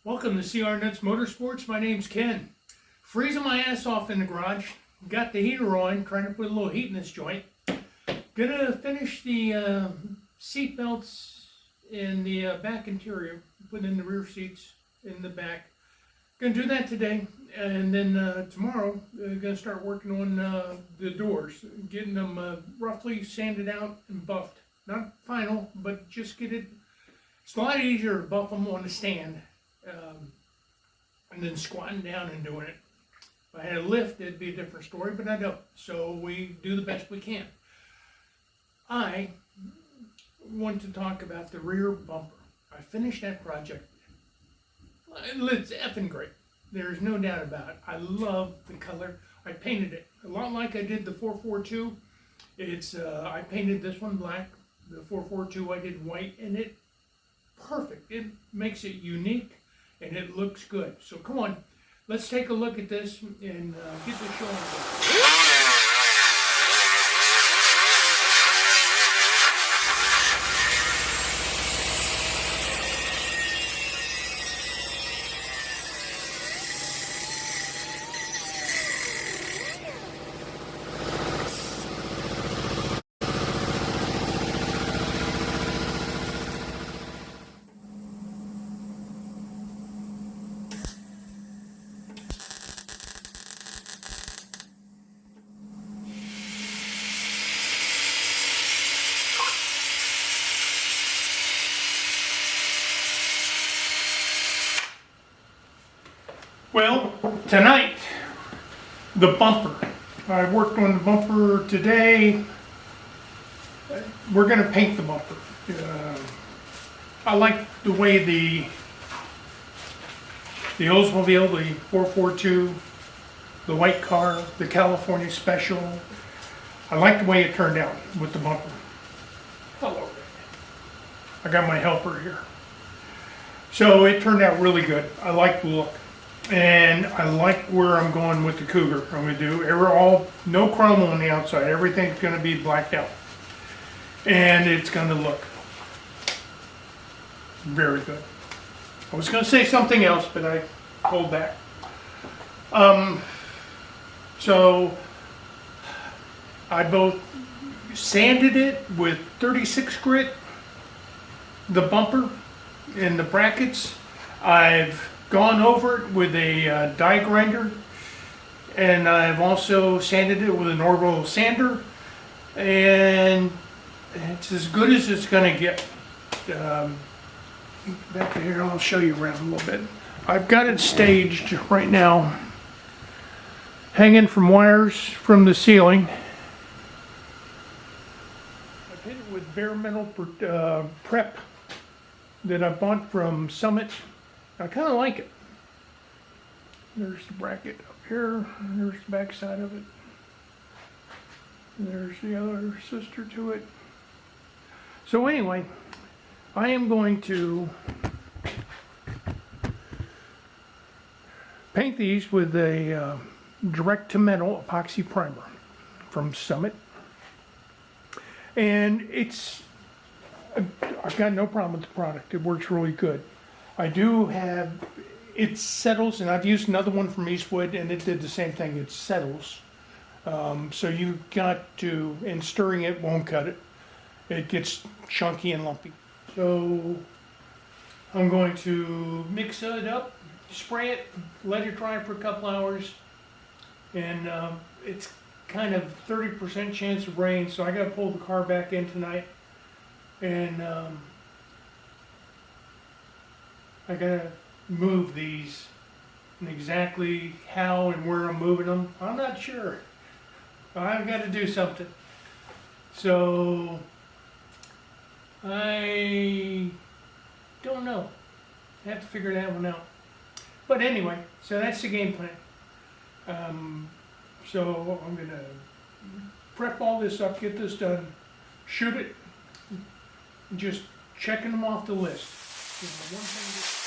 Welcome to CR Nuts Motorsports. My name's Ken. Freezing my ass off in the garage. Got the heater on, trying to put a little heat in this joint. Gonna finish the seat belts in the back interior. Put in the rear seats in the back. Gonna do that today, and then tomorrow gonna start working on the doors, getting them roughly sanded out and buffed. Not final, but just get it. It's a lot easier to buff them on the stand. And then squatting down and doing it. If I had a lift, it'd be a different story, but I don't. So we do the best we can. I want to talk about the rear bumper. I finished that project. It's effing great. There's no doubt about it. I love the color. I painted it a lot like I did the 442. It's I painted this one black. The 442 I did white, and it perfect. It makes it unique. And it looks good. So come on, let's take a look at this and get the show on. Well, tonight, the bumper. I worked on the bumper today. We're going to paint the bumper. I like the way the Oldsmobile, the 442, the white car, the California Special. I like the way it turned out with the bumper. Hello. I got my helper here. So it turned out really good. I like the look. And I like where I'm going with the Cougar. I'm going to do no chrome on the outside. Everything's going to be blacked out. And it's going to look very good. I was going to say something else, but I pulled back. So I both sanded it with 36 grit, the bumper and the brackets. I've gone over it with a die grinder, and I've also sanded it with an orbital sander, and it's as good as it's going to get. Back to here, I'll show you around a little bit. I've got it staged right now, hanging from wires from the ceiling. I've hit it with bare metal prep that I bought from Summit. I kind of like it. There's the bracket up here, and there's the back side of it. And there's the other sister to it. So anyway, I am going to paint these with a direct-to-metal epoxy primer from Summit. And I've got no problem with the product. It works really good. I do have, it settles, and I've used another one from Eastwood, and it did the same thing. It settles. So you've got to, and stirring it won't cut it. It gets chunky and lumpy. So I'm going to mix it up, spray it, let it dry for a couple hours, and it's kind of 30% chance of rain, so I got to pull the car back in tonight, and I gotta move these, and exactly how and where I'm moving them, I'm not sure. I've got to do something. So I don't know. I have to figure that one out. But anyway, so that's the game plan. So I'm gonna prep all this up, get this done, shoot it, just checking them off the list. One thing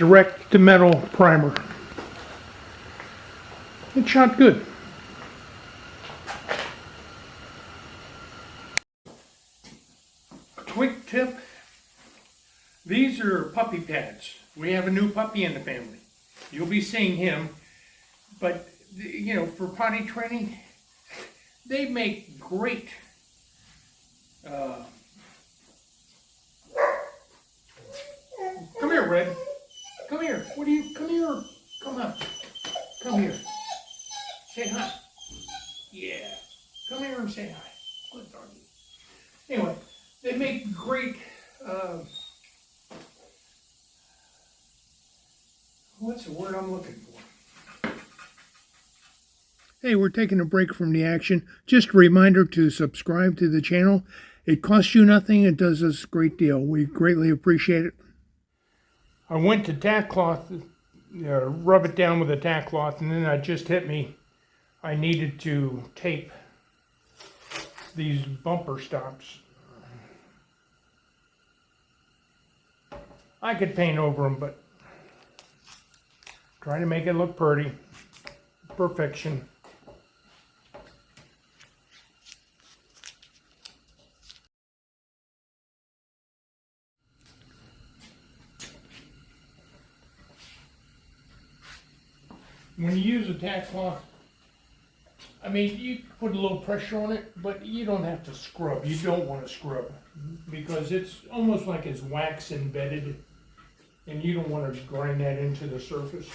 direct to metal primer. It shot good. Quick tip, these are puppy pads. We have a new puppy in the family. You'll be seeing him, but you know, for potty training, they make great come here, Red. Come here. What do you, come here. Come on. Come here. Say hi. Yeah. Come here and say hi. Good doggy. Anyway, they make great, what's the word I'm looking for? Hey, we're taking a break from the action. Just a reminder to subscribe to the channel. It costs you nothing. It does us a great deal. We greatly appreciate it. I went to tack cloth, rub it down with a tack cloth, and then it just hit me. I needed to tape these bumper stops. I could paint over them, but trying to make it look pretty. Perfection. When you use a tack cloth, I mean, you put a little pressure on it, but you don't have to scrub. You don't want to scrub because it's almost like it's wax embedded, and you don't want to grind that into the surface.